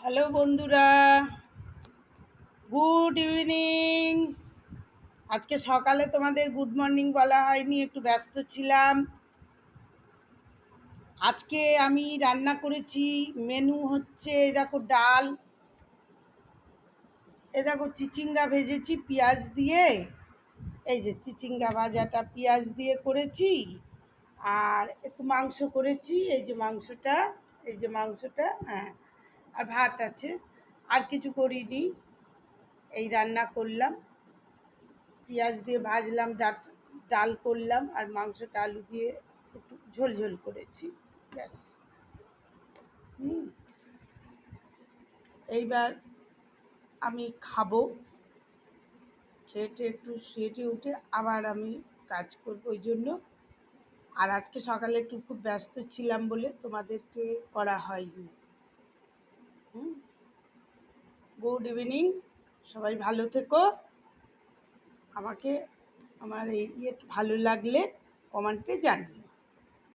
Hello বন্ধুরা, good evening. আজকে সকালে তোমাদের গুড মর্নিং বলা হয়নি, একটু ব্যস্ত ছিলাম। আজকে আমি রান্না করেছি, মেনু হচ্ছে এই দেখো ডাল, এ দেখো চিচিঙ্গা ভেজেছি পেঁয়াজ দিয়ে। এই যে চিচিঙ্গা ভাজাটা পেঁয়াজ দিয়ে করেছি। আর একটু মাংস করেছি, এই যে মাংসটা হ্যাঁ। আর ভাত আছে, আর কিছু করিনি। এই রান্না করলাম, পেঁয়াজ দিয়ে ভাজলাম, ডাল করলাম, আর মাংসটা আলু দিয়ে একটু ঝোল ঝোল করেছি, ব্যাস। হুম। এইবার আমি খাবো, খেয়ে একটু শুয়ে উঠে আবার আমি কাজ করবো ওই জন্য। আর আজকে সকালে একটু খুব ব্যস্ত ছিলাম বলে তোমাদেরকে করা হয়নি। হুম। গুড ইভিনিং, সবাই ভালো থেকো। আমাকে আমার এই ভালো লাগলে কমেন্টে জানিও।